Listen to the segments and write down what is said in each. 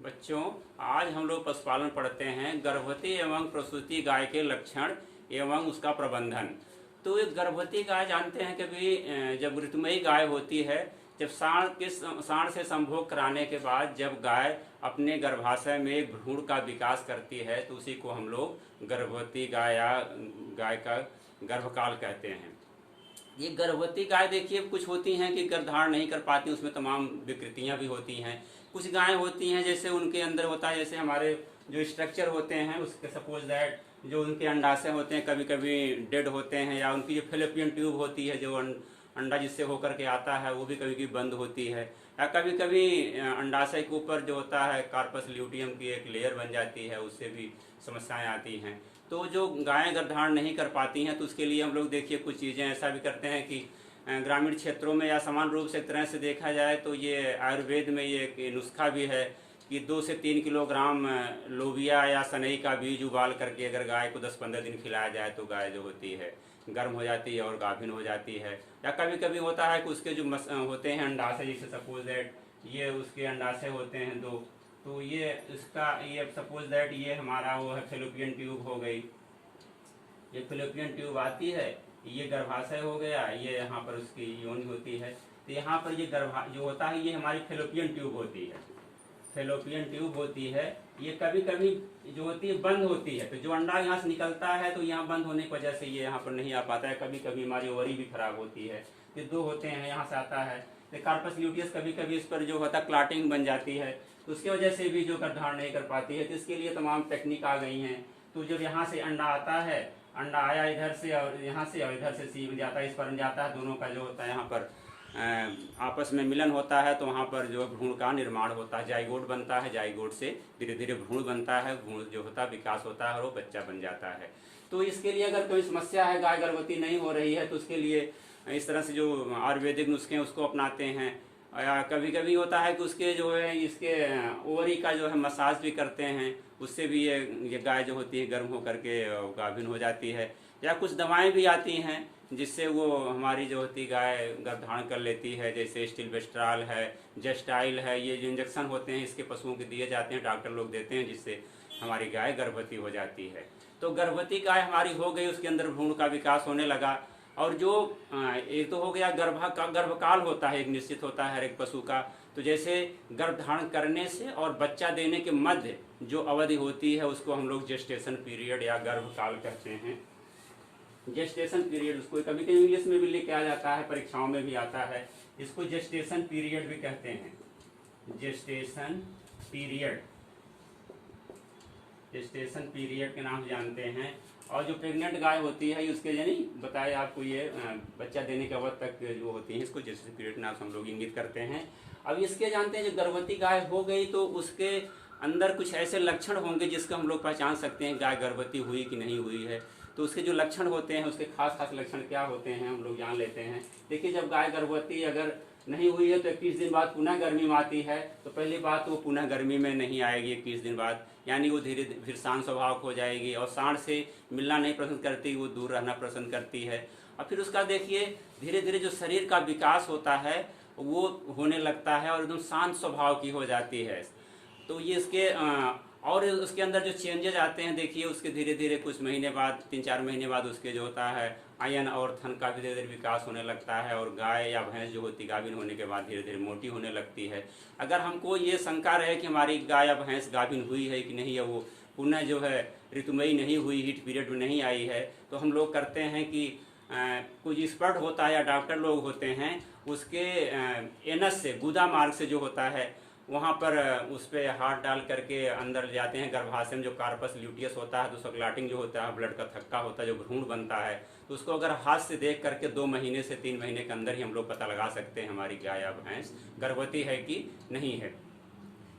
बच्चों, आज हम लोग पशुपालन पढ़ते हैं गर्भवती एवं प्रसूति गाय के लक्षण एवं उसका प्रबंधन। तो एक गर्भवती गाय जानते हैं कि भी जब ऋतुमयी गाय होती है, जब सांड से संभोग कराने के बाद जब गाय अपने गर्भाशय में एक भ्रूण का विकास करती है तो उसी को हम लोग गर्भवती गाय या गाय का गर्भकाल कहते हैं। ये गर्भवती गाय देखिए, कुछ होती हैं कि गर्भधारण नहीं कर पाती, उसमें तमाम विकृतियां भी होती हैं। कुछ गायें होती हैं जैसे उनके अंदर होता है, जैसे हमारे जो स्ट्रक्चर होते हैं उसके सपोज दैट जो उनके अंडाशय होते हैं कभी कभी डेड होते हैं, या उनकी जो फेलोपियन ट्यूब होती है जो अंडा जिससे होकर के आता है वो भी कभी कभी बंद होती है, या कभी कभी अंडाशय के ऊपर जो होता है कार्पस ल्यूटियम की एक लेयर बन जाती है, उससे भी समस्याएं आती हैं। तो जो गायें गर्भधारण नहीं कर पाती हैं तो उसके लिए हम लोग देखिए कुछ चीज़ें ऐसा भी करते हैं कि ग्रामीण क्षेत्रों में या समान रूप से एक तरह से देखा जाए तो ये आयुर्वेद में ये एक नुस्खा भी है कि 2 से 3 किलोग्राम लोबिया या सनई का बीज उबाल करके अगर गाय को 10-15 दिन खिलाया जाए तो गाय जो होती है गर्म हो जाती है और गाभिन हो जाती है। या कभी कभी होता है कि उसके जो होते हैं अंडाशय, जैसे सपोज दैट ये उसके अंडाशय होते हैं 2, तो ये सपोज दैट ये हमारा वो है फेलोपियन ट्यूब हो गई, ये फेलोपियन ट्यूब आती है, ये गर्भाशय हो गया, ये यहाँ पर उसकी योनि होती है। तो यहाँ पर ये जो होता है ये हमारी फेलोपियन ट्यूब होती है, फेलोपियन ट्यूब होती है। ये कभी कभी जो होती है बंद होती है, तो जो अंडा यहाँ से निकलता है तो यहाँ बंद होने की वजह से ये यहाँ पर नहीं आ पाता है। कभी कभी हमारी ओवरी भी खराब होती है, ये 2 होते हैं, यहाँ से आता है। तो कार्पस ल्यूटियस कभी कभी इस पर जो होता है क्लॉटिंग बन जाती है, तो उसकी वजह से भी जो गर्भधारण नहीं कर पाती है। तो इसके लिए तमाम टेक्निक आ गई हैं। तो जब यहाँ से अंडा आता है, अंडा आया इधर से और यहाँ से और इधर से सीम जाता है, इस पर जाता है, दोनों का जो होता है यहाँ पर आपस में मिलन होता है, तो वहाँ पर जो भ्रूण का निर्माण होता है, जाइगोट बनता है, जाइगोट से धीरे धीरे भ्रूण बनता है, भ्रूण जो होता है विकास होता है और वो बच्चा बन जाता है। तो इसके लिए अगर कोई समस्या है, गाय गर्भवती नहीं हो रही है, तो उसके लिए इस तरह से जो आयुर्वेदिक नुस्खे हैं उसको अपनाते हैं। या कभी कभी होता है कि उसके जो है इसके ओवरी का जो है मसाज भी करते हैं, उससे भी ये गाय जो होती है गर्म होकर के गाभिन हो जाती है। या कुछ दवाएं भी आती हैं जिससे वो हमारी जो होती गाय गर्भधारण कर लेती है, जैसे स्टिलबेस्ट्रॉल है, जेस्टाइल है, ये जो इंजेक्शन होते हैं इसके पशुओं के दिए जाते हैं, डॉक्टर लोग देते हैं, जिससे हमारी गाय गर्भवती हो जाती है। तो गर्भवती गाय हमारी हो गई, उसके अंदर भ्रूण का विकास होने लगा। और जो एक तो हो गया गर्भकाल होता है, एक निश्चित होता है हर एक पशु का। तो जैसे गर्भधारण करने से और बच्चा देने के मध्य जो अवधि होती है उसको हम लोग जेस्टेशन पीरियड या गर्भकाल कहते हैं। जेस्टेशन पीरियड उसको कभी कभी इंग्लिश में भी लेके आ जाता है, परीक्षाओं में भी आता है, इसको जेस्टेशन पीरियड भी कहते हैं। जेस्टेशन पीरियड, जेस्टेशन पीरियड के नाम से जानते हैं। और जो प्रेग्नेंट गाय होती है उसके यानी बताए आपको ये बच्चा देने के अवधि तक जो होती है इसको जेस्टेशन पीरियड के नाम से हम लोग इंगित करते हैं। अब इसके जानते हैं जो गर्भवती गाय हो गई तो उसके अंदर कुछ ऐसे लक्षण होंगे जिसको हम लोग पहचान सकते हैं गाय गर्भवती हुई कि नहीं हुई है। तो उसके जो लक्षण होते हैं, उसके खास लक्षण क्या होते हैं हम लोग जान लेते हैं। देखिए, जब गाय गर्भवती अगर नहीं हुई है तो 21 दिन बाद पुनः गर्मी में आती है, तो पहली बात वो पुनः गर्मी में नहीं आएगी 21 दिन बाद, यानी वो धीरे फिर शांत स्वभाव हो जाएगी और सांड से मिलना नहीं पसंद करती, वो दूर रहना पसंद करती है। और फिर उसका देखिए धीरे धीरे जो शरीर का विकास होता है वो होने लगता है और एकदम शांत स्वभाव की हो जाती है। तो ये इसके और उसके अंदर जो चेंजेज आते हैं देखिए, उसके धीरे धीरे कुछ महीने बाद 3-4 महीने बाद उसके जो होता है आयन और थन का भी धीरे धीरे विकास होने लगता है। और गाय या भैंस जो होती गाभिन होने के बाद धीरे धीरे मोटी होने लगती है। अगर हमको ये शंका रहे कि हमारी गाय या भैंस गाभिन हुई है कि नहीं, है वो पुनः जो है ऋतुमयी नहीं हुई, हीट पीरियड में नहीं आई है, तो हम लोग करते हैं कि कुछ एक्सपर्ट होता है या डॉक्टर लोग होते हैं, उसके एनस से गुदा मार्ग से जो होता है वहाँ पर उस पर हाथ डाल करके अंदर जाते हैं गर्भाशय में, जो कार्पस ल्यूटियस होता है, तो उसका क्लॉटिंग जो होता है, ब्लड का थक्का होता है, जो भ्रूण बनता है, तो उसको अगर हाथ से देख करके 2 महीने से 3 महीने के अंदर ही हम लोग पता लगा सकते हैं हमारी गाय या भैंस गर्भवती है कि नहीं है।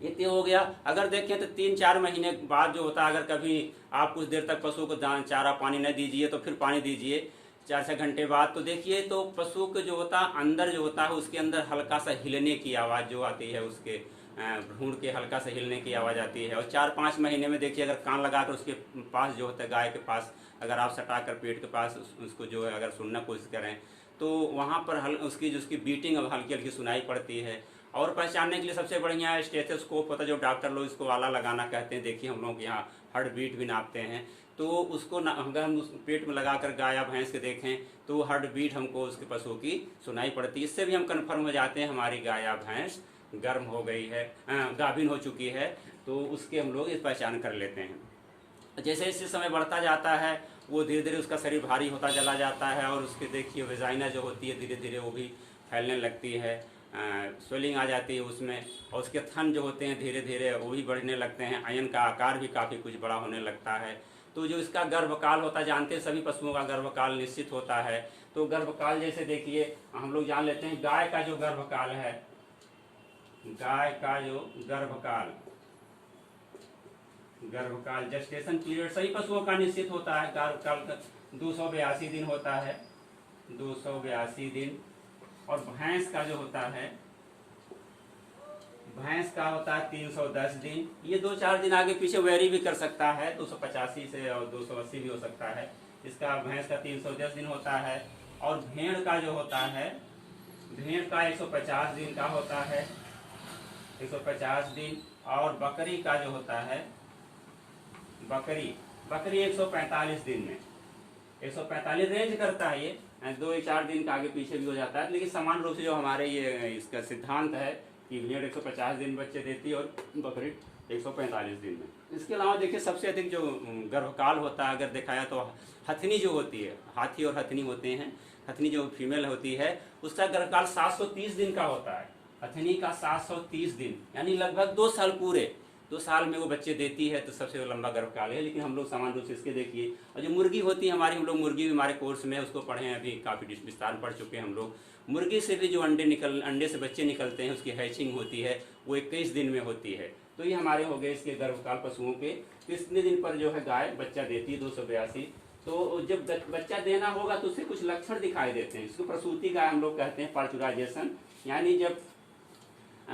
ये हो गया। अगर देखें तो 3-4 महीने बाद जो होता है, अगर कभी आप कुछ देर तक पशु को चारा पानी न दीजिए तो फिर पानी दीजिए 4-6 घंटे बाद, तो देखिए तो पशु को जो होता है अंदर जो होता है उसके अंदर हल्का सा हिलने की आवाज़ जो आती है, उसके भ्रूण के हल्का सा हिलने की आवाज़ आती है। और 4-5 महीने में देखिए अगर कान लगाकर उसके पास जो होता है गाय के पास अगर आप सटा कर पेट के पास उसको जो है अगर सुनना कोशिश करें तो वहाँ पर उसकी बीटिंग अब हल्की हल्की सुनाई पड़ती है। और पहचानने के लिए सबसे बढ़िया स्टेथोस्कोप होता है, जो डॉक्टर लोग इसको वाला लगाना कहते हैं। देखिए हम लोग यहाँ हार्ट बीट भी नापते हैं, तो उसको अगर हम उस पेट में लगा कर गाय या भैंस के देखें तो हार्ट बीट हमको उसके पशु की सुनाई पड़ती है। इससे भी हम कन्फर्म हो जाते हैं हमारी गाय या भैंस गर्म हो गई है, गाभिन हो चुकी है, तो उसके हम लोग इस पहचान कर लेते हैं। जैसे जैसे समय बढ़ता जाता है वो धीरे धीरे उसका शरीर भारी होता चला जाता है, और उसके देखिए वेजाइना जो होती है धीरे धीरे वो भी फैलने लगती है, स्वेलिंग आ जाती है उसमें, और उसके थन जो होते हैं धीरे धीरे वो भी बढ़ने लगते हैं, आयन का आकार भी काफ़ी कुछ बड़ा होने लगता है। तो जो इसका गर्भकाल होता है, जानते हैं सभी पशुओं का गर्भकाल निश्चित होता है। तो गर्भकाल जैसे देखिए हम लोग जान लेते हैं, गाय का जो गर्भकाल है, गाय का जो गर्भकाल जेस्टेशन पीरियड सही पशुओं का निश्चित होता है। गर्भकाल 282 दिन होता है, 282 दिन। और भैंस का जो होता है, भैंस का होता है 310 दिन। ये 2-4 दिन आगे पीछे वेरी भी कर सकता है, 285 से और 280 भी हो सकता है। इसका भैंस का 310 दिन होता है। और भेड़ का जो होता है, भेड़ का 150 दिन का होता है, 150 दिन। और बकरी का जो होता है, बकरी 145 दिन में, 145 रेंज करता है ये, 2-4 दिन का आगे पीछे भी हो जाता है। लेकिन समान रूप से जो हमारे ये इसका सिद्धांत है कि भेड़ 150 दिन बच्चे देती है और बकरी 145 दिन में। इसके अलावा देखिए सबसे अधिक जो गर्भकाल होता है अगर दिखाया तो हथनी जो होती है, हाथी और हथनी होते हैं, हथनी जो फीमेल होती है उसका गर्भकाल 730 दिन का होता है। हथनी का 730 दिन यानी लगभग 2 साल पूरे, 2 साल में वो बच्चे देती है, तो सबसे लंबा गर्भकाल है। लेकिन हम लोग सामान्य रूप से इसके देखिए, और जो मुर्गी होती है हमारी, हम लोग मुर्गी भी हमारे कोर्स में उसको पढ़े हैं, अभी काफ़ी विस्तार पढ़ चुके हैं हम लोग। मुर्गी से भी जो अंडे से बच्चे निकलते हैं उसकी हैचिंग होती है वो 21 दिन में होती है। तो ये हमारे हो गए इसके गर्भकाल पशुओं के। कितने दिन पर जो है गाय बच्चा देती है, 282। तो जब बच्चा देना होगा तो उससे कुछ लक्षण दिखाई देते हैं। इसको प्रसूति गाय हम लोग कहते हैं, पार्चुराइजेशन, यानी जब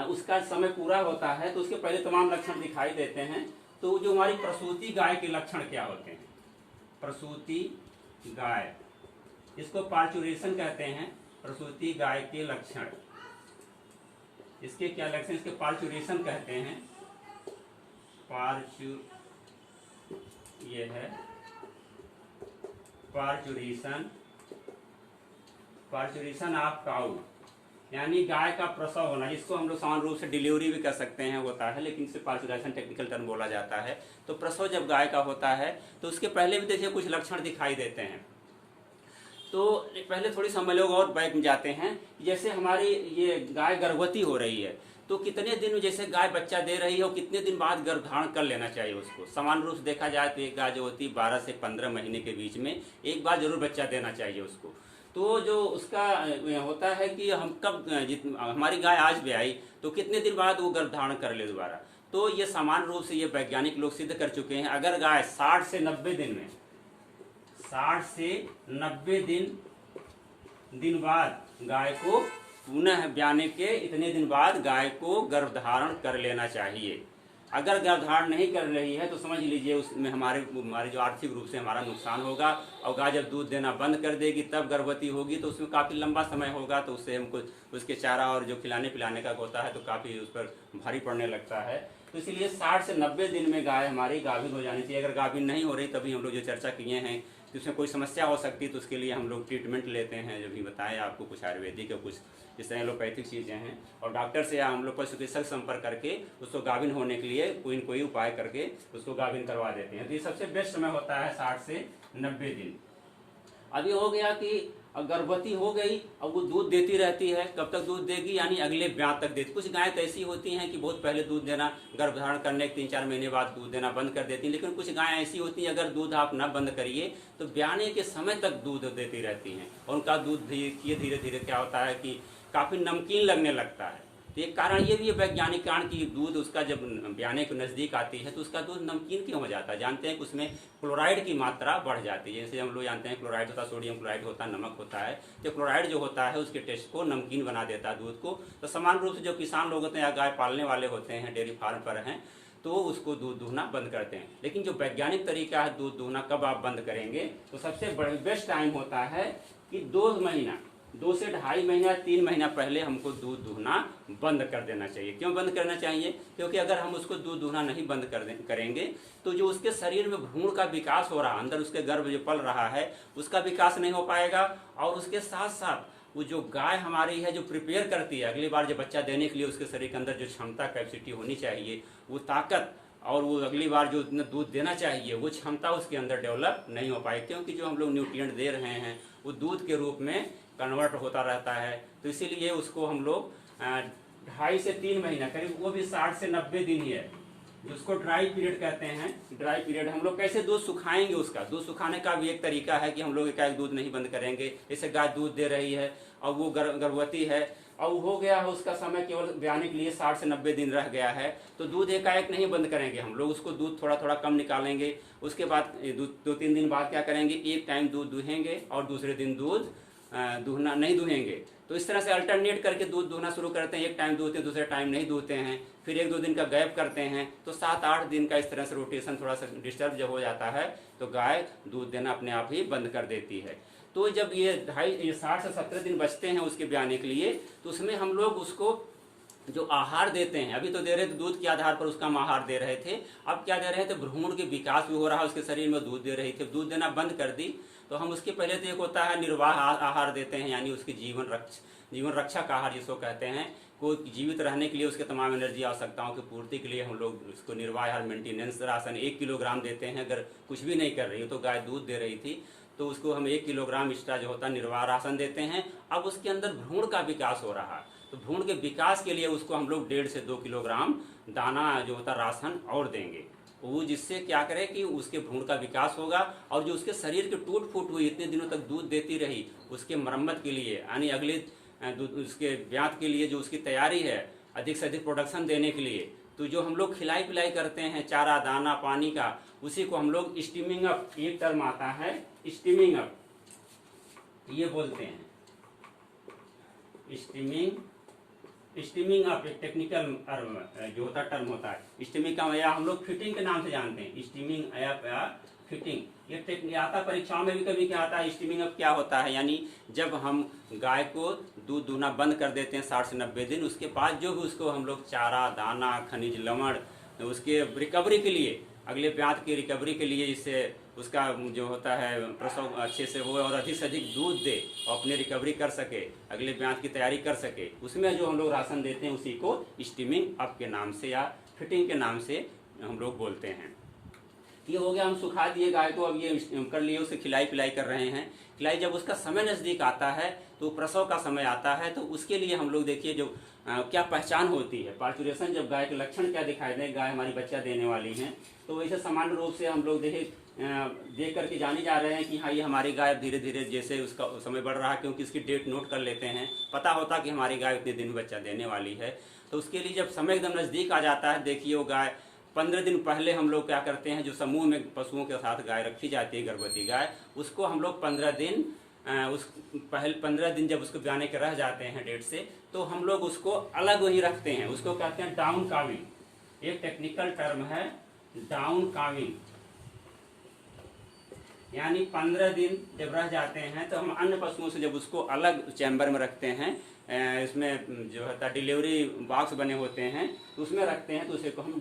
उसका समय पूरा होता है तो उसके पहले तमाम लक्षण दिखाई देते हैं। तो जो हमारी प्रसूति गाय के लक्षण क्या होते हैं, प्रसूति गाय, इसको पार्चुरेशन कहते हैं। प्रसूति गाय के लक्षण, इसके क्या लक्षण, इसके पार्चुरेशन कहते हैं। ये है पार्चुरेशन ऑफ काऊ, यानी गाय का प्रसव होना, जिसको हम लोग सामान्य रूप से डिलीवरी भी कर सकते हैं होता है, लेकिन इसे पार्चुरेशन टेक्निकल टर्म बोला जाता है। तो प्रसव जब गाय का होता है तो उसके पहले भी देखिए कुछ लक्षण दिखाई देते हैं। तो पहले थोड़ी समय लोग और बैक में जाते हैं। जैसे हमारी ये गाय गर्भवती हो रही है तो कितने दिन, जैसे गाय बच्चा दे रही है और कितने दिन बाद गर्भ धारण कर लेना चाहिए उसको। सामान्य रूप से देखा जाए तो एक गाय जो होती है 12 से 15 महीने के बीच में एक बार जरूर बच्चा देना चाहिए उसको। तो जो उसका होता है कि हम कब, हमारी गाय आज भी आई तो कितने दिन बाद वो गर्भ धारण कर ले दोबारा। तो ये सामान्य रूप से ये वैज्ञानिक लोग सिद्ध कर चुके हैं, अगर गाय 60 से 90 दिन में, 60 से 90 दिन बाद गाय को पुनः ब्याने के इतने दिन बाद गाय को गर्भधारण कर लेना चाहिए। अगर गर्भधारण नहीं कर रही है तो समझ लीजिए उसमें हमारे जो आर्थिक रूप से हमारा नुकसान होगा। और गाय जब दूध देना बंद कर देगी तब गर्भवती होगी तो उसमें काफ़ी लंबा समय होगा, तो उससे हमको उसके चारा और जो खिलाने पिलाने का होता है तो काफ़ी उस पर भारी पड़ने लगता है। तो इसलिए 60 से 90 दिन में गाय हमारी गाभिन हो जानी चाहिए। अगर गाभिन नहीं हो रही तभी हम लोग जो चर्चा किए हैं कि उसमें कोई समस्या हो सकती है तो उसके लिए हम लोग ट्रीटमेंट लेते हैं, जो भी बताएं आपको, कुछ आयुर्वेदिक और कुछ इस तरह एलोपैथिक चीज़ें हैं। और डॉक्टर से या हम लोग पशु चिकित्सक संपर्क करके उसको गाभिन होने के लिए कोई न कोई उपाय करके उसको गाभिन करवा देते हैं। तो ये सबसे बेस्ट समय होता है 60 से 90 दिन। अभी हो गया कि गर्भवती हो गई, अब वो दूध देती रहती है, कब तक दूध देगी, यानी अगले ब्याह तक देती। कुछ गायें तो ऐसी होती हैं कि बहुत पहले दूध देना, गर्भधारण करने के 3-4 महीने बाद दूध देना बंद कर देती हैं। लेकिन कुछ गायें ऐसी होती हैं अगर दूध आप न बंद करिए तो ब्याने के समय तक दूध देती रहती हैं, और उनका दूध धीरे धीरे क्या होता है कि काफ़ी नमकीन लगने लगता है। तो एक कारण ये भी है वैज्ञानिक कारण कि दूध उसका जब ब्याने के नज़दीक आती है तो उसका दूध नमकीन क्यों हो जाता है। जानते हैं कि उसमें क्लोराइड की मात्रा बढ़ जाती है। जैसे हम लोग जानते हैं क्लोराइड होता है, सोडियम क्लोराइड होता है, नमक होता है। तो क्लोराइड जो होता है उसके टेस्ट को नमकीन बना देता है दूध को। तो समान रूप से जो किसान लोग होते हैं या गाय पालने वाले होते हैं, डेयरी फार्म पर हैं, तो उसको दूध दूहना बंद करते हैं। लेकिन जो वैज्ञानिक तरीका है दूध दूहना, कब आप बंद करेंगे, तो सबसे बेस्ट टाइम होता है कि 2 महीना 2 से ढाई महीना 3 महीना पहले हमको दूध दूहना बंद कर देना चाहिए। क्यों बंद करना चाहिए? क्योंकि अगर हम उसको दूध दूहना नहीं बंद करेंगे तो जो उसके शरीर में भ्रूण का विकास हो रहा है, अंदर उसके गर्भ जो पल रहा है उसका विकास नहीं हो पाएगा। और उसके साथ साथ वो जो गाय हमारी है जो प्रिपेयर करती है अगली बार जब बच्चा देने के लिए, उसके शरीर के अंदर जो क्षमता कैपेसिटी होनी चाहिए, वो ताकत और वो अगली बार जो इतना दूध देना चाहिए वो क्षमता उसके अंदर डेवलप नहीं हो पाएगी। क्योंकि जो हम लोग न्यूट्रिएंट दे रहे हैं वो दूध के रूप में कन्वर्ट होता रहता है। तो इसीलिए उसको हम लोग 2.5 से 3 महीना करीब, वो भी 60 से 90 दिन ही है, जिसको ड्राई पीरियड कहते हैं। ड्राई पीरियड हम लोग कैसे दूध सुखाएंगे, उसका दूध सुखाने का भी एक तरीका है कि हम लोग एकाएक दूध नहीं बंद करेंगे। जैसे गाय दूध दे रही है और वो गर्भवती है और हो गया है उसका समय केवल ब्याने के लिए 60 से 90 दिन रह गया है, तो दूध एकाएक नहीं बंद करेंगे हम लोग, उसको दूध थोड़ा थोड़ा कम निकालेंगे। उसके बाद 2-3 दिन बाद क्या करेंगे, एक टाइम दूध दूहेंगे और दूसरे दिन दूध दूहना नहीं दूहेंगे। तो इस तरह से अल्टरनेट करके दूध दूहना शुरू करते हैं। एक टाइम दूहते हैं, दूसरे टाइम नहीं दूहते हैं, फिर 1-2 दिन का गैप करते हैं। तो 7-8 दिन का इस तरह से रोटेशन थोड़ा सा डिस्टर्ब जब हो जाता है तो गाय दूध देना अपने आप ही बंद कर देती है। तो जब ये 60 से 17 दिन बचते हैं उसके ब्याने के लिए, तो उसमें हम लोग उसको जो आहार देते हैं, अभी तो दे रहे थे दूध के आधार पर उसका हम आहार दे रहे थे, अब क्या दे रहे थे, भ्रूण के विकास भी हो रहा है उसके शरीर में, दूध दे रही थी। दूध देना बंद कर दी तो हम उसके पहले तो एक होता है निर्वाह आहार देते हैं, यानी उसकी जीवन रक्षक आहार जिसको कहते हैं। को जीवित रहने के लिए उसके तमाम एनर्जी आवश्यकताओं की पूर्ति के लिए हम लोग उसको निर्वाह आहार मेंटेनेंस राशन 1 किलोग्राम देते हैं। अगर कुछ भी नहीं कर रही हो तो गाय दूध दे रही थी तो उसको हम 1 किलोग्राम एक्स्ट्रा जो होता है निर्वाह राशन देते हैं। अब उसके अंदर भ्रूण का विकास हो रहा है तो भ्रूण के विकास के लिए उसको हम लोग 1.5 से 2 किलोग्राम दाना जो होता राशन और देंगे। वो जिससे क्या करे कि उसके भ्रूण का विकास होगा और जो उसके शरीर की टूट फूट हुई, इतने दिनों तक दूध देती रही, उसके मरम्मत के लिए, यानी अगले उसके ब्यात के लिए जो उसकी तैयारी है अधिक से अधिक प्रोडक्शन देने के लिए, तो जो हम लोग खिलाई पिलाई करते हैं चारा दाना पानी का, उसी को हम लोग स्टीमिंग अप, एक टर्म आता है स्टीमिंग अप, ये बोलते हैं स्टीमिंग अप, एक टेक्निकल जो होता टर्म होता है स्टीमिंग का, या हम लोग फिटिंग के नाम से जानते हैं, स्टीमिंग अप या फिटिंग। ये आता परीक्षाओं में भी कभी क्या आता है, स्टीमिंग अप क्या होता है, यानी जब हम गाय को दूध दूहना बंद कर देते हैं 60 से 90 दिन, उसके बाद जो भी उसको हम लोग चारा दाना खनिज लवण उसके रिकवरी के लिए, अगले ब्यात की रिकवरी के लिए, जिससे उसका जो होता है प्रसव अच्छे से हो और अधिक से अधिक दूध दे और अपनी रिकवरी कर सके, अगले ब्यात की तैयारी कर सके, उसमें जो हम लोग राशन देते हैं उसी को स्टीमिंग अप के नाम से या फिटिंग के नाम से हम लोग बोलते हैं। ये हो गया, हम सुखा दिए गाय को, अब ये कर लिए, उसे खिलाई पिलाई कर रहे हैं। खिलाई जब उसका समय नज़दीक आता है तो प्रसव का समय आता है, तो उसके लिए हम लोग देखिए जो क्या पहचान होती है, पार्चुरेशन, जब गाय के लक्षण क्या दिखाई दे, गाय हमारी बच्चा देने वाली है, तो वैसे सामान्य रूप से हम लोग देख करके जाने जा रहे हैं कि हाँ ये हमारी गाय धीरे धीरे जैसे उसका समय बढ़ रहा है, क्योंकि इसकी डेट नोट कर लेते हैं, पता होता कि हमारी गाय इतने दिन में बच्चा देने वाली है। तो उसके लिए जब समय एकदम नज़दीक आ जाता है, देखिए वो गाय 15 दिन पहले हम लोग क्या करते हैं, जो समूह में पशुओं के साथ गाय रखी जाती है गर्भवती गाय, उसको हम लोग 15 दिन पहले 15 दिन जब उसको ब्याने के रह जाते हैं डेट से, तो हम लोग उसको अलग वही रखते हैं, उसको कहते हैं डाउन काविंग। एक टेक्निकल टर्म है डाउन काविंग, यानी 15 दिन जब रह जाते हैं तो हम अन्य पशुओं से जब उसको अलग चैम्बर में रखते हैं, इसमें जो है डिलीवरी बॉक्स बने होते हैं तो उसमें रखते हैं, तो उसे को हम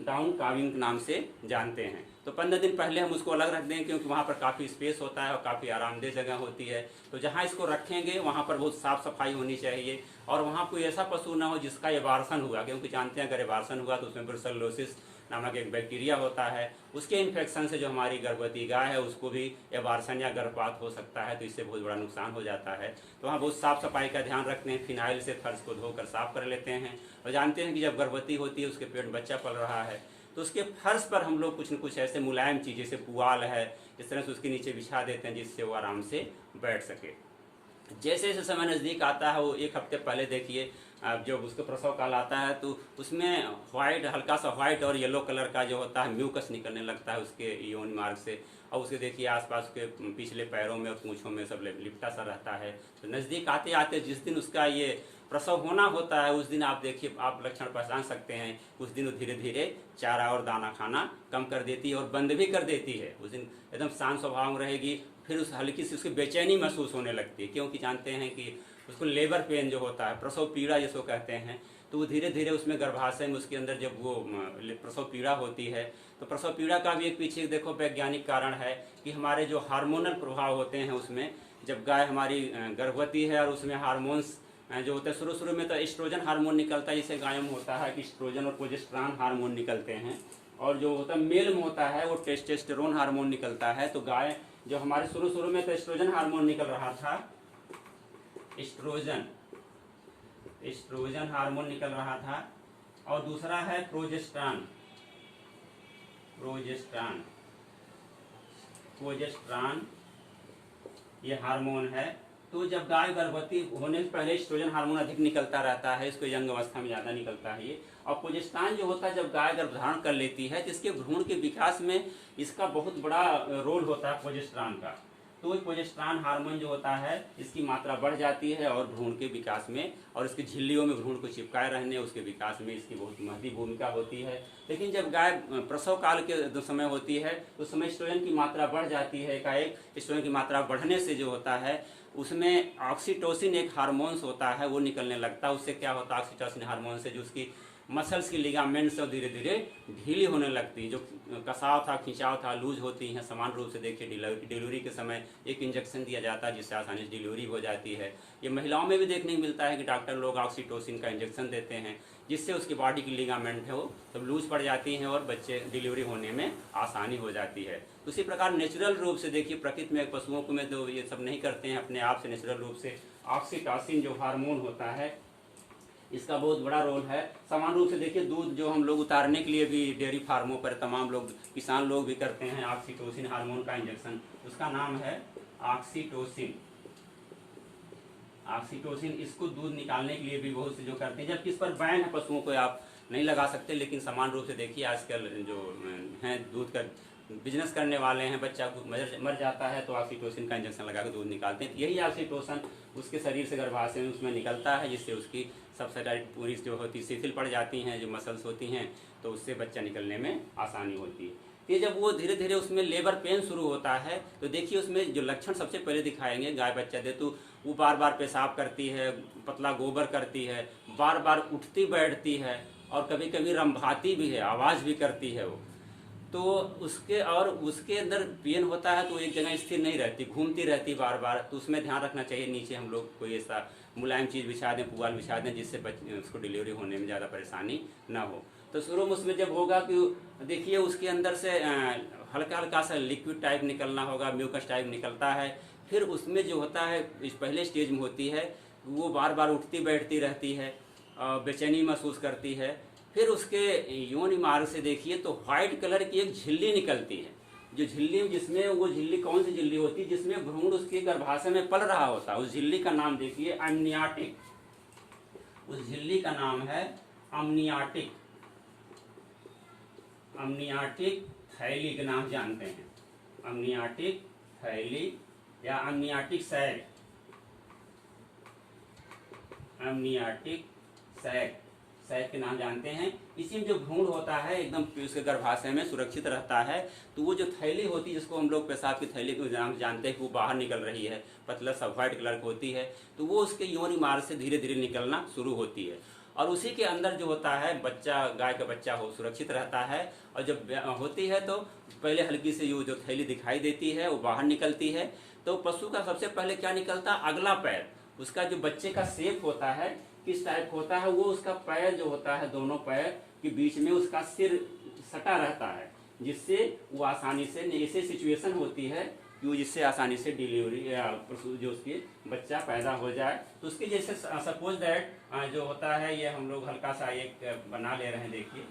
डाउन काविंग नाम से जानते हैं। तो 15 दिन पहले हम उसको अलग रख दें, क्योंकि वहाँ पर काफ़ी स्पेस होता है और काफ़ी आरामदेह जगह होती है। तो जहाँ इसको रखेंगे वहाँ पर बहुत साफ़ सफाई होनी चाहिए और वहाँ कोई ऐसा पशु ना हो जिसका एबार्सन हुआ, क्योंकि जानते हैं अगर एबार्सन हुआ तो उसमें ब्रुसेलोसिस नामक एक बैक्टीरिया होता है, उसके इन्फेक्शन से जो हमारी गर्भवती गाय है उसको भी एबार्सन या गर्भपात हो सकता है, तो इससे बहुत बड़ा नुकसान हो जाता है। तो वहाँ बहुत साफ़ सफाई का ध्यान रखते हैं, फिनाइल से फर्श को धोकर साफ कर लेते हैं। और जानते हैं कि जब गर्भवती होती है उसके पेट में बच्चा पल रहा है तो उसके फर्श पर हम लोग कुछ न कुछ ऐसे मुलायम चीज़, जैसे पुआल है, इस तरह से उसके नीचे बिछा देते हैं जिससे वो आराम से बैठ सके। जैसे जैसे समय नज़दीक आता है, वो 1 हफ्ते पहले देखिए जब उसका प्रसव काल आता है तो उसमें वाइट, हल्का सा वाइट और येलो कलर का जो होता है म्यूकस निकलने लगता है उसके योनि मार्ग से, और उसके देखिए आसपास के पिछले पैरों में और पूंछों में सब लिपटा सा रहता है। तो नज़दीक आते आते जिस दिन उसका ये प्रसव होना होता है उस दिन आप देखिए, आप लक्षण पहचान सकते हैं, उस दिन वो धीरे धीरे चारा और दाना खाना कम कर देती है और बंद भी कर देती है। उस दिन एकदम शांत स्वभाव में रहेगी, फिर उस हल्की सी उसकी बेचैनी महसूस होने लगती है, क्योंकि जानते हैं कि उसको लेबर पेन जो होता है, प्रसव पीड़ा जिसको कहते हैं, तो वो धीरे धीरे उसमें गर्भाशय में उसके अंदर जब वो प्रसव पीड़ा होती है, तो प्रसव पीड़ा का भी एक पीछे देखो वैज्ञानिक कारण है कि हमारे जो हार्मोनल प्रभाव होते हैं उसमें, जब गाय हमारी गर्भवती है और उसमें हार्मोन्स जो होते हैं, शुरू में तो एस्ट्रोजन हार्मोन निकलता है, जिससे गायों में होता है कि एस्ट्रोजन और प्रोजेस्टेरॉन हार्मोन निकलते हैं, और जो होता है मेल में होता है वो टेस्टोस्टेरोन हार्मोन निकलता है। तो गाय जो हमारे शुरू में तो एस्ट्रोजन हार्मोन निकल रहा था, एस्ट्रोजन हार्मोन निकल रहा था, और दूसरा है प्रोजेस्टेरॉन ये हार्मोन है। तो जब गाय गर्भवती होने से पहले एस्ट्रोजन हार्मोन अधिक निकलता रहता है, इसको यंग अवस्था में ज़्यादा निकलता है ये। और प्रोजेस्टेरॉन जो होता है जब गाय गर्भधारण कर लेती है तो इसके भ्रूण के विकास में इसका बहुत बड़ा रोल होता है प्रोजेस्टेरॉन का। तो प्रोजेस्टेरॉन हार्मोन जो होता है इसकी मात्रा बढ़ जाती है और भ्रूण के विकास में और इसकी झिल्लियों में भ्रूण को चिपकाए रहने उसके विकास में इसकी बहुत महत्वपूर्ण भूमिका होती है। लेकिन जब गाय प्रसव काल के समय होती है उस समय एस्ट्रोजन की मात्रा बढ़ जाती है, एकाएक एस्ट्रोजन की मात्रा बढ़ने से जो होता है उसमें ऑक्सीटोसिन एक हार्मोन्स होता है वो निकलने लगता है। उससे क्या होता है, ऑक्सीटोसिन हार्मोन से जो उसकी मसल्स की लिगामेंट्स धीरे धीरे ढीली होने लगती है, जो कसाव था, खिंचाव था, लूज होती हैं। समान रूप से देखिए डिलीवरी के समय एक इंजेक्शन दिया जाता है जिससे आसानी से डिलीवरी हो जाती है। ये महिलाओं में भी देखने को मिलता है कि डॉक्टर लोग ऑक्सीटोसिन का इंजेक्शन देते हैं जिससे उसकी बॉडी की लिगामेंट है वो तब लूज पड़ जाती हैं और बच्चे डिलीवरी होने में आसानी हो जाती है। उसी प्रकार नेचुरल रूप से देखिए प्रकृति में पशुओं को में तो ये सब नहीं करते हैं, अपने आप से नेचुरल रूप से ऑक्सीटोसिन जो हार्मोन होता है इसका बहुत बड़ा रोल है। समान रूप से देखिए दूध जो हम लोग उतारने के लिए भी डेयरी फार्मों पर तमाम लोग किसान लोग भी करते हैं ऑक्सीटोसिन हार्मोन का इंजेक्शन, उसका नाम है ऑक्सीटोसिन। इसको दूध निकालने के लिए भी बहुत से जो करते हैं, जबकि इस पर बैन है, पशुओं को आप नहीं लगा सकते। लेकिन समान रूप से देखिए आजकल जो हैं दूध का बिजनेस करने वाले हैं, बच्चा को मर जाता है तो ऑक्सीटोसिन का इंजेक्शन लगा के दूध निकालते हैं। यही ऑक्सीटोसिन उसके शरीर से गर्भाशय में उसमें निकलता है जिससे उसकी सब साइड पूरी जो होती शिथिल पड़ जाती हैं, जो मसल्स होती हैं, तो उससे बच्चा निकलने में आसानी होती है। ये जब वो धीरे धीरे उसमें लेबर पेन शुरू होता है तो देखिए उसमें जो लक्षण सबसे पहले दिखाएंगे, गाय बच्चा दे तो वो बार बार पेशाब करती है, पतला गोबर करती है, बार बार उठती बैठती है और कभी कभी रंभाती भी है, आवाज़ भी करती है वो। तो उसके अंदर पेन होता है तो एक जगह स्थिर नहीं रहती, घूमती रहती बार बार। तो उसमें ध्यान रखना चाहिए नीचे हम लोग कोई ऐसा मुलायम चीज़ बिछा दें, पुआल बिछा दें जिससे उसको डिलीवरी होने में ज़्यादा परेशानी ना हो। तो शुरू में उसमें जब होगा कि देखिए उसके अंदर से हल्का हल्का सा लिक्विड टाइप निकलना होगा, म्यूकस टाइप निकलता है। फिर उसमें जो होता है इस पहले स्टेज में होती है वो बार बार उठती बैठती रहती है, बेचैनी महसूस करती है। फिर उसके योनि मार्ग से देखिए तो व्हाइट कलर की एक झिल्ली निकलती है, जो झिल्ली जिसमें वो झिल्ली कौन सी झिल्ली होती है जिसमें भ्रूण उसके गर्भाशय में पल रहा होता है। उस झिल्ली का नाम देखिए अमनियाटिक, उस झिल्ली का नाम है अमनियाटिक थैली के नाम जानते हैं, अमनियाटिक थैली या अमनियाटिक सैक, अमनियाटिक सैक के नाम जानते हैं। इसी में जो भ्रूण होता है एकदम उसके गर्भाशय में सुरक्षित रहता है। तो वो जो थैली होती है जिसको हम लोग पेशाब की थैली के नाम जानते हैं कि वो बाहर निकल रही है, पतला सा व्हाइट कलर की होती है, तो वो उसके योनि मार्ग से धीरे धीरे निकलना शुरू होती है। और उसी के अंदर जो होता है बच्चा, गाय का बच्चा हो सुरक्षित रहता है। और जब होती है तो पहले हल्की से जो थैली दिखाई देती है वो बाहर निकलती है। तो पशु का सबसे पहले क्या निकलता है, अगला पैर। उसका जो बच्चे का शेप होता है किस टाइप होता है, वो उसका पैर जो होता है दोनों पैर के बीच में उसका सिर सटा रहता है, जिससे वो आसानी से ऐसे सिचुएशन होती है कि वो जिससे आसानी से डिलीवरी या जो उसके बच्चा पैदा हो जाए। तो उसके जैसे सपोज दैट जो होता है ये हम लोग हल्का सा एक बना ले रहे हैं। देखिए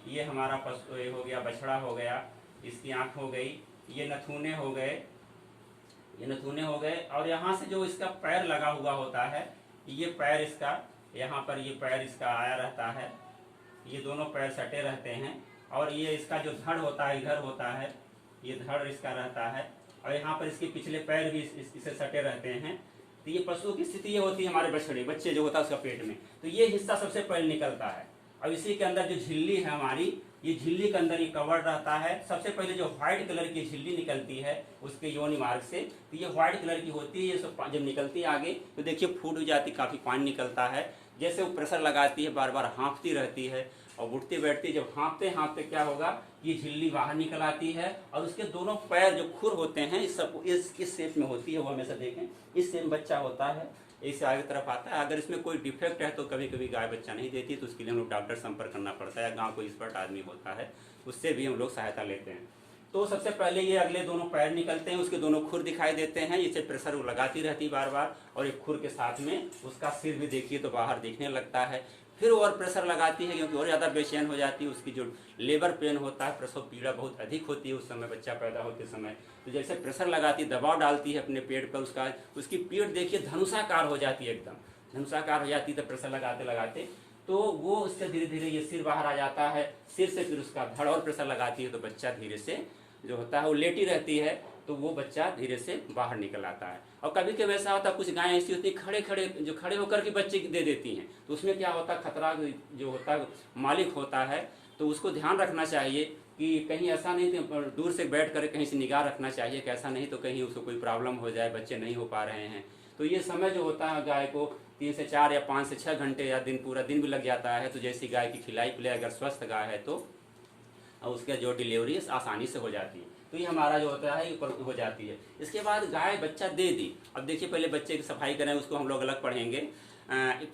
ये हमारा पशु ये हो गया, बछड़ा हो गया, इसकी आँख हो गई, ये नथुने हो गए, और यहाँ से जो इसका पैर लगा हुआ होता है, ये पैर इसका यहाँ पर ये पैर इसका आया रहता है, ये दोनों पैर सटे रहते हैं। और ये इसका जो धड़ होता है इधर होता है, ये धड़ इसका रहता है, और यहाँ पर इसके पिछले पैर भी इससे सटे रहते हैं। तो ये पशु की स्थिति ये होती है हमारे बच्चे जो होता है उसका पेट में, तो ये हिस्सा सबसे पहले निकलता है। और इसी के अंदर जो झिल्ली है हमारी ये झिल्ली के अंदर ये कवर रहता है। सबसे पहले जो व्हाइट कलर की झिल्ली निकलती है उसके योनि मार्ग से, तो ये व्हाइट कलर की होती है। ये सब जब निकलती है आगे तो देखिए फूट हो जाती, काफ़ी पानी निकलता है। जैसे वो प्रेशर लगाती है, बार बार हाँफती रहती है और उठती बैठती, जब हाँफते हाँफते क्या होगा, ये झिल्ली बाहर निकल आती है और उसके दोनों पैर जो खुर होते हैं इस सब इस शेप में होती है। वो हमेशा देखें इस शेप बच्चा होता है, इससे आगे तरफ आता है। अगर इसमें कोई डिफेक्ट है तो कभी कभी गाय बच्चा नहीं देती, तो उसके लिए हम लोग डॉक्टर संपर्क करना पड़ता है। गाँव कोई एक्सपर्ट आदमी होता है, उससे भी हम लोग सहायता लेते हैं। तो सबसे पहले ये अगले दोनों पैर निकलते हैं, उसके दोनों खुर दिखाई देते हैं। इसे प्रेशर वो लगाती रहती बार बार, और एक खुर के साथ में उसका सिर भी देखिए तो बाहर दिखने लगता है। फिर और प्रेशर लगाती है क्योंकि और ज़्यादा बेचैन हो जाती है। उसकी जो लेबर पेन होता है, प्रसव पीड़ा बहुत अधिक होती है उस समय, बच्चा पैदा होते समय। तो जैसे प्रेशर लगाती, दबाव डालती है अपने पेट पर, उसकी पीठ देखिए धनुषाकार हो जाती है, एकदम धनुषाकार हो जाती है। तो प्रेशर लगाते लगाते तो वो उससे धीरे धीरे ये सिर बाहर आ जाता है। सिर से फिर उसका धड़ और प्रेशर लगाती है तो बच्चा धीरे से जो होता है वो लेटी रहती है, तो वो बच्चा धीरे से बाहर निकल आता है। और कभी कभी ऐसा होता है, कुछ गायें ऐसी होती है खड़े होकर के बच्चे दे देती हैं, तो उसमें क्या होता है, खतरा जो होता है मालिक होता है, तो उसको ध्यान रखना चाहिए कि कहीं ऐसा नहीं, दूर से बैठ कर कहीं से निगाह रखना चाहिए कि ऐसा नहीं तो कहीं उसको कोई प्रॉब्लम हो जाए, बच्चे नहीं हो पा रहे हैं। तो ये समय जो होता है गाय को 3 से 4 या 5 से 6 घंटे या पूरा दिन भी लग जाता है। तो जैसी गाय की खिलाई पिलाई अगर स्वस्थ गाय है तो उसका जो डिलीवरी आसानी से हो जाती है। तो ये हमारा जो होता है हो जाती है। इसके बाद गाय बच्चा दे दी। अब देखिए पहले बच्चे की सफाई करें, उसको हम लोग अलग पढ़ेंगे।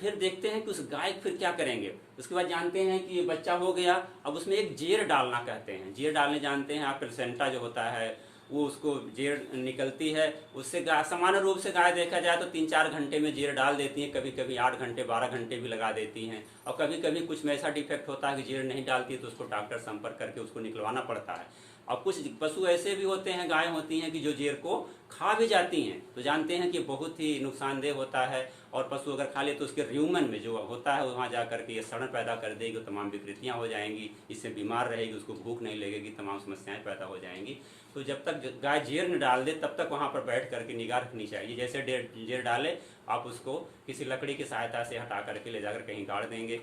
फिर देखते हैं कि उस गाय फिर क्या करेंगे। उसके बाद जानते हैं कि ये बच्चा हो गया, अब उसमें एक जेर डालना कहते हैं। जेर डालने जानते हैं आप, प्लेसेंटा जो होता है वो उसको जेर निकलती है उससे। गाय सामान्य रूप से गाय देखा जाए तो 3-4 घंटे में जेर डाल देती हैं, कभी कभी 8 घंटे 12 घंटे भी लगा देती हैं। और कभी कभी कुछ में ऐसा डिफेक्ट होता है कि जेर नहीं डालती है तो उसको डॉक्टर संपर्क करके उसको निकलवाना पड़ता है। और कुछ पशु ऐसे भी होते हैं, गाय होती हैं कि जो जेर को खा भी जाती हैं, तो जानते हैं कि बहुत ही नुकसानदेह होता है। और पशु अगर खा ले तो उसके र्यूमन में जो होता है वहाँ जा करके ये सड़न पैदा कर देगी, तमाम विकृतियाँ हो जाएंगी, इससे बीमार रहेगी, उसको भूख नहीं लगेगी, तमाम समस्याएं पैदा हो जाएंगी। तो जब तक गाय जेर न डाल दे तब तक वहाँ पर बैठ करके निगाह रखनी चाहिए। जैसे जेर डाले आप उसको किसी लकड़ी की सहायता से हटा करके ले जाकर कहीं गाड़ देंगे।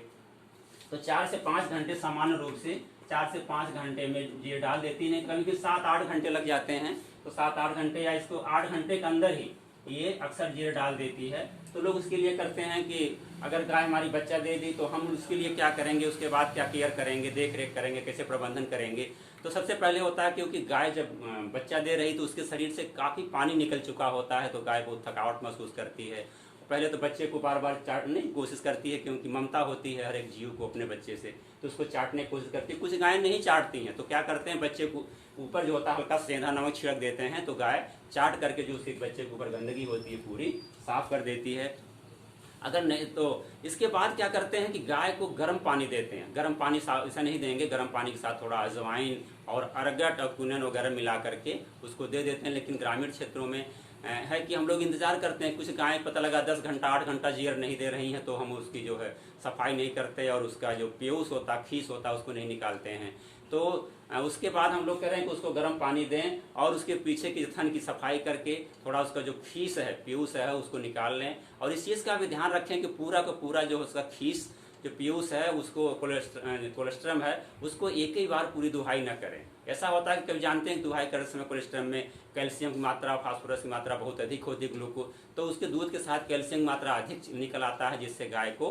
तो 4 से 5 घंटे सामान्य रूप से 4 से 5 घंटे में जेर डाल देती है। कभी भी 7-8 घंटे लग जाते हैं, तो 7-8 घंटे या इसको 8 घंटे के अंदर ही ये अक्सर जेर डाल देती है। तो लोग उसके लिए करते हैं कि अगर गाय हमारी बच्चा दे दी तो हम उसके लिए क्या करेंगे, उसके बाद क्या केयर करेंगे, देख रेख करेंगे, कैसे प्रबंधन करेंगे। तो सबसे पहले होता है क्योंकि गाय जब बच्चा दे रही तो उसके शरीर से काफ़ी पानी निकल चुका होता है, तो गाय बहुत थकावट महसूस करती है। पहले तो बच्चे को बार बार चाटने की कोशिश करती है क्योंकि ममता होती है हर एक जीव को अपने बच्चे से, तो उसको चाटने की कोशिश करती है। कुछ गायें नहीं चाटती हैं, तो क्या करते हैं, बच्चे को ऊपर जो होता है हल्का सेंधा नमक छिड़क देते हैं, तो गाय चाट करके जो उसके बच्चे के ऊपर गंदगी होती है पूरी साफ कर देती है। अगर नहीं तो इसके बाद क्या करते हैं कि गाय को गर्म पानी देते हैं। गर्म पानी ऐसा नहीं देंगे, गर्म पानी के साथ थोड़ा अजवाइन और अरगट और कुनन वगैरह मिला करके उसको दे देते हैं। लेकिन ग्रामीण क्षेत्रों में है कि हम लोग इंतजार करते हैं, कुछ गायें पता लगा 10 घंटा 8 घंटा जेर नहीं दे रही हैं, तो हम उसकी जो है सफाई नहीं करते और उसका जो प्यूस होता खीस होता उसको नहीं निकालते हैं। तो उसके बाद हम लोग कह रहे हैं कि उसको गर्म पानी दें और उसके पीछे की थन की सफाई करके थोड़ा उसका जो खीस है प्यूस है उसको निकाल लें। और इस चीज़ का भी ध्यान रखें कि पूरा का पूरा जो उसका खीस जो प्यूस है उसको कोलेस्ट्रम है उसको एक ही बार पूरी दुहाई न करें। ऐसा होता है कि कभी जानते हैं कि दुहाई करते समय कोलेस्ट्रम में कैल्शियम की मात्रा, फास्फोरस की मात्रा बहुत अधिक होती है, ग्लूकोज, तो उसके दूध के साथ कैल्शियम की मात्रा अधिक निकल आता है, जिससे गाय को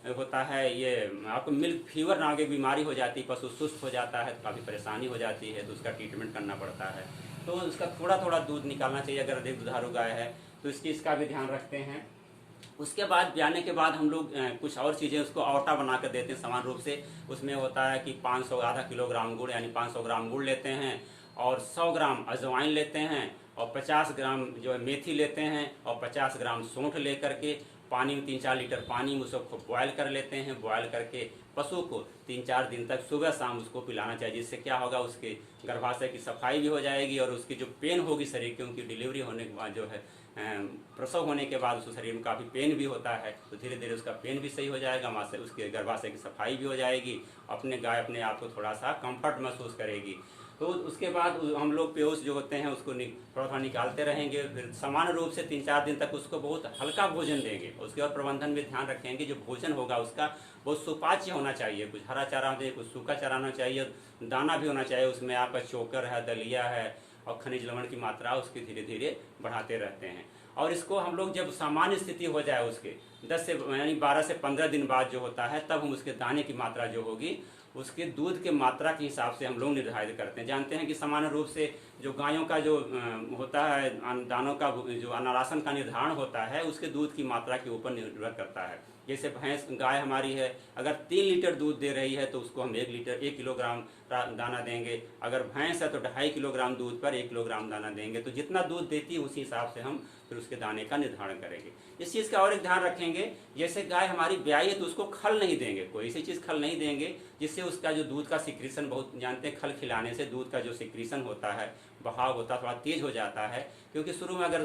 होता है ये आपको मिल्क फीवर नाम की बीमारी हो जाती है, पशु सुस्त हो जाता है, तो काफ़ी परेशानी हो जाती है, तो उसका ट्रीटमेंट करना पड़ता है। तो उसका थोड़ा थोड़ा दूध निकालना चाहिए अगर अधिक दुधारू गाय है, तो इस चीज़ का भी ध्यान रखते हैं। उसके बाद ब्याने के बाद हम लोग कुछ और चीज़ें उसको आटा बना कर देते हैं समान रूप से। उसमें होता है कि 500 आधा किलोग्राम गुड़ यानी 500 ग्राम गुड़ लेते हैं और 100 ग्राम अजवाइन लेते हैं और 50 ग्राम जो है मेथी लेते हैं और 50 ग्राम सौंठ ले करके पानी में 3-4 लीटर पानी में उसको बॉयल कर लेते हैं। बॉयल करके पशु को 3-4 दिन तक सुबह शाम उसको पिलाना चाहिए, जिससे क्या होगा उसके गर्भाशय की सफाई भी हो जाएगी और उसकी जो पेन होगी शरीर की, उनकी डिलीवरी होने के बाद जो है प्रसव होने के बाद उसके शरीर में काफ़ी पेन भी होता है, तो धीरे धीरे उसका पेन भी सही हो जाएगा, माँ से उसके गर्भाशय की सफाई भी हो जाएगी, अपने गाय अपने आप को थोड़ा सा कंफर्ट महसूस करेगी। तो उसके बाद हम लोग प्यूस जो होते हैं उसको थोड़ा थोड़ा निकालते रहेंगे। फिर सामान्य रूप से 3-4 दिन तक उसको बहुत हल्का भोजन देंगे। उसके और प्रबंधन में ध्यान रखेंगे जो भोजन होगा उसका बहुत सुपाच्य होना चाहिए, कुछ हरा हरा चारा होना चाहिए, कुछ सूखा चारा होना चाहिए, दाना भी होना चाहिए, उसमें आपका चोकर है, दलिया है और खनिज लवण की मात्रा उसकी धीरे धीरे बढ़ाते रहते हैं। और इसको हम लोग जब सामान्य स्थिति हो जाए उसके 10 से यानी 12 से 15 दिन बाद जो होता है, तब हम उसके दाने की मात्रा जो होगी उसके दूध के मात्रा के हिसाब से हम लोग निर्धारित करते हैं। जानते हैं कि सामान्य रूप से जो गायों का जो होता है दानों का जो अनारासन का निर्धारण होता है उसके दूध की मात्रा के ऊपर निर्भर करता है। जैसे भैंस गाय हमारी है, अगर 3 लीटर दूध दे रही है तो उसको हम 1 किलोग्राम दाना देंगे। अगर भैंस है तो 2.5 किलोग्राम दूध पर 1 किलोग्राम दाना देंगे। तो जितना दूध देती है उसी हिसाब से हम फिर उसके दाने का निर्धारण करेंगे। इस चीज़ का और एक ध्यान रखेंगे, जैसे गाय हमारी ब्याई है तो उसको खल नहीं देंगे, कोई ऐसी चीज़ खल नहीं देंगे जिससे उसका जो दूध का सिक्रीशन, बहुत जानते हैं खल खिलाने से दूध का जो सिक्रीशन होता है, बहाव होता है, थोड़ा तेज हो जाता है। क्योंकि शुरू में अगर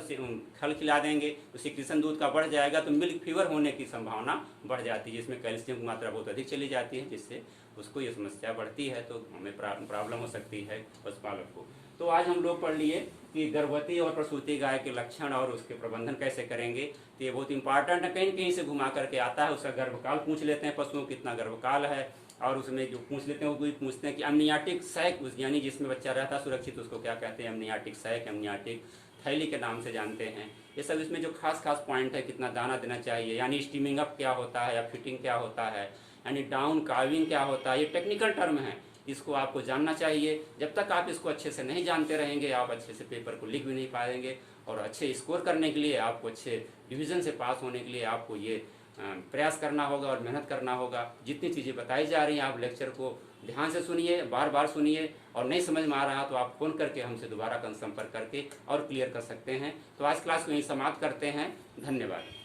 खल खिला देंगे तो सिक्रीशन दूध का बढ़ जाएगा तो मिल्क फीवर होने की संभावना बढ़ जाती है, जिसमें कैल्शियम की मात्रा बहुत अधिक चली जाती है, जिससे उसको ये समस्या बढ़ती है, तो हमें प्रॉब्लम हो सकती है पशुपालक को। तो आज हम लोग पढ़ लिए कि गर्भवती और प्रसूति गाय के लक्षण और उसके प्रबंधन कैसे करेंगे। तो ये बहुत इंपॉर्टेंट है, कहीं कहीं से घुमा करके आता है। उसका गर्भकाल पूछ लेते हैं, पशुओं कितना गर्भकाल है, और उसमें जो पूछ लेते हैं वो भी पूछते हैं कि अमनियाटिक सैक, यानी जिसमें बच्चा रहता सुरक्षित, उसको क्या कहते हैं, अमनियाटिक सैक, अमनियाटिक थैली के नाम से जानते हैं। ये सब इसमें जो खास खास पॉइंट है, कितना दाना देना चाहिए, यानी स्टीमिंग अप क्या होता है या फिटिंग क्या होता है, यानी डाउन काविंग क्या होता है, ये टेक्निकल टर्म है, इसको आपको जानना चाहिए। जब तक आप इसको अच्छे से नहीं जानते रहेंगे, आप अच्छे से पेपर को लिख भी नहीं पाएंगे। और अच्छे स्कोर करने के लिए, आपको अच्छे डिवीज़न से पास होने के लिए आपको ये प्रयास करना होगा और मेहनत करना होगा। जितनी चीज़ें बताई जा रही हैं आप लेक्चर को ध्यान से सुनिए, बार बार सुनिए, और नहीं समझ में आ रहा तो आप फ़ोन करके हमसे दोबारा संपर्क करके और क्लियर कर सकते हैं। तो आज क्लास को यहीं समाप्त करते हैं। धन्यवाद।